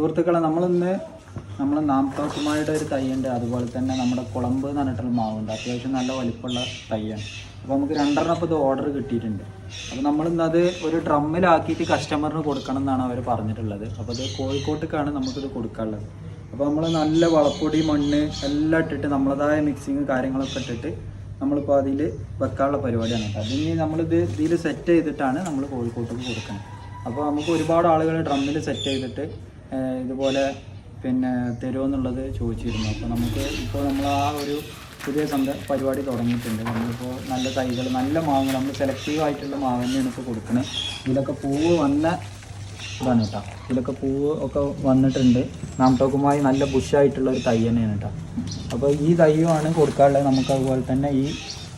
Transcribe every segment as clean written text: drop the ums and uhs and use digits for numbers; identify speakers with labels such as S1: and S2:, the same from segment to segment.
S1: സുഹൃത്തുക്കളെ, നമ്മൾ നാംതോക്കുമായുടെ ഒരു തൈയുണ്ട്, അതുപോലെ തന്നെ നമ്മുടെ കുളമ്പ് എന്ന് പറഞ്ഞിട്ടുള്ള മാവുണ്ട്. അത്യാവശ്യം നല്ല വലിപ്പമുള്ള തൈയാണ്. അപ്പോൾ നമുക്ക് 2 ഇത് ഓർഡർ കിട്ടിയിട്ടുണ്ട്. അപ്പോൾ നമ്മളിന്നത് ഒരു ഡ്രമ്മിലാക്കിയിട്ട് കസ്റ്റമറിന് കൊടുക്കണം എന്നാണ് അവർ പറഞ്ഞിട്ടുള്ളത്. അപ്പോൾ അത് കോഴിക്കോട്ടേക്കാണ് നമുക്കിത് കൊടുക്കാനുള്ളത്. അപ്പോൾ നമ്മൾ നല്ല വളപ്പൊടി, മണ്ണ് എല്ലാം ഇട്ടിട്ട് നമ്മളതായ മിക്സിങ് കാര്യങ്ങളൊക്കെ ഇട്ടിട്ട് നമ്മളിപ്പോൾ അതിൽ വെക്കാനുള്ള പരിപാടിയാണ് കേട്ടോ. അതിന് ഇതിൽ സെറ്റ് ചെയ്തിട്ടാണ് നമ്മൾ കോഴിക്കോട്ടേക്ക് കൊടുക്കുന്നത്. അപ്പോൾ നമുക്ക് ഒരുപാട് ആളുകൾ ഡ്രമ്മിൽ സെറ്റ് ചെയ്തിട്ട് ഇതുപോലെ തരുമെന്നുള്ളത് ചോദിച്ചിരുന്നു. അപ്പോൾ നമ്മൾ ആ ഒരു പുതിയ പരിപാടി തുടങ്ങിയിട്ടുണ്ട്. നമ്മളിപ്പോൾ നല്ല തൈകൾ, നല്ല മാവുകൾ, നമ്മൾ സെലക്റ്റീവ് ആയിട്ടുള്ള മാവ് തന്നെയാണ് ഇപ്പോൾ കൊടുക്കുന്നത്. ഇതിലൊക്കെ പൂവ് വന്ന ഇതാണ് കേട്ടോ. ഇതിലൊക്കെ പൂവ് ഒക്കെ വന്നിട്ടുണ്ട്. നാംതോക്കുമായി നല്ല ബുഷായിട്ടുള്ള ഒരു തൈ തന്നെയാണ് കേട്ടോ. അപ്പോൾ ഈ തൈയുമാണ് കൊടുക്കാനുള്ളത്. നമുക്ക് അതുപോലെ തന്നെ ഈ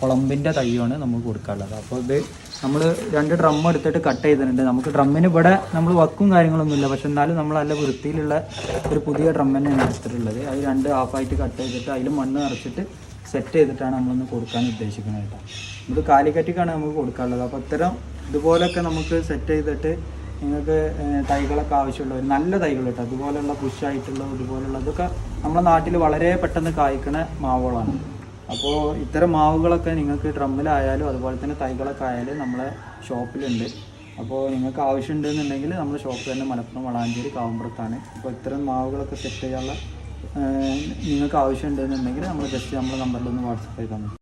S1: കുളമ്പിൻ്റെ തൈയാണ് നമുക്ക് കൊടുക്കാനുള്ളത്. അപ്പോൾ ഇത് നമ്മൾ 2 ഡ്രം എടുത്തിട്ട് കട്ട് ചെയ്തിട്ടുണ്ട്. നമുക്ക് ഡ്രമ്മിന് ഇവിടെ നമ്മൾ വക്കും കാര്യങ്ങളൊന്നുമില്ല, പക്ഷെ എന്നാലും നമ്മൾ നല്ല വൃത്തിയിലുള്ള ഒരു പുതിയ ഡ്രം തന്നെയാണ് എടുത്തിട്ടുള്ളത്. അത് 2 ഹാഫായിട്ട് കട്ട് ചെയ്തിട്ട് അതിൽ മണ്ണ് നിറച്ചിട്ട് സെറ്റ് ചെയ്തിട്ടാണ് നമ്മളൊന്ന് കൊടുക്കാൻ ഉദ്ദേശിക്കുന്നത് കേട്ടോ. ഇത് കാലിക്കറ്റിക്കാണ് നമുക്ക് കൊടുക്കാനുള്ളത്. അപ്പോൾ ഇതുപോലൊക്കെ നമുക്ക് സെറ്റ് ചെയ്തിട്ട് നിങ്ങൾക്ക് തൈകളൊക്കെ ആവശ്യമുള്ളവർ, നല്ല തൈകൾ കേട്ടോ, അതുപോലെയുള്ള പുഷായിട്ടുള്ള ഇതുപോലുള്ളതൊക്കെ നമ്മുടെ നാട്ടിൽ വളരെ പെട്ടെന്ന് കായ്ക്കുന്ന മാവുകളാണ്. അപ്പോൾ ഇത്തരം മാവുകളൊക്കെ നിങ്ങൾക്ക് ഡ്രമ്മിലായാലും അതുപോലെ തന്നെ തൈകളൊക്കെ ആയാലും നമ്മളെ ഷോപ്പിലുണ്ട്. അപ്പോൾ നിങ്ങൾക്ക് ആവശ്യമുണ്ടെന്നുണ്ടെങ്കിൽ നമ്മുടെ ഷോപ്പ് തന്നെ മലപ്പുറം വളാഞ്ചേരി കാവുമ്പുറത്താണ്. അപ്പോൾ ഇത്തരം മാവുകളൊക്കെ സെറ്റ് ചെയ്യാനുള്ള നിങ്ങൾക്ക് ആവശ്യമുണ്ടെന്നുണ്ടെങ്കിൽ നമ്മൾ ജസ്റ്റ് നമ്മുടെ നമ്പറിലൊന്ന് വാട്സപ്പ് ചെയ്താൽ മതി.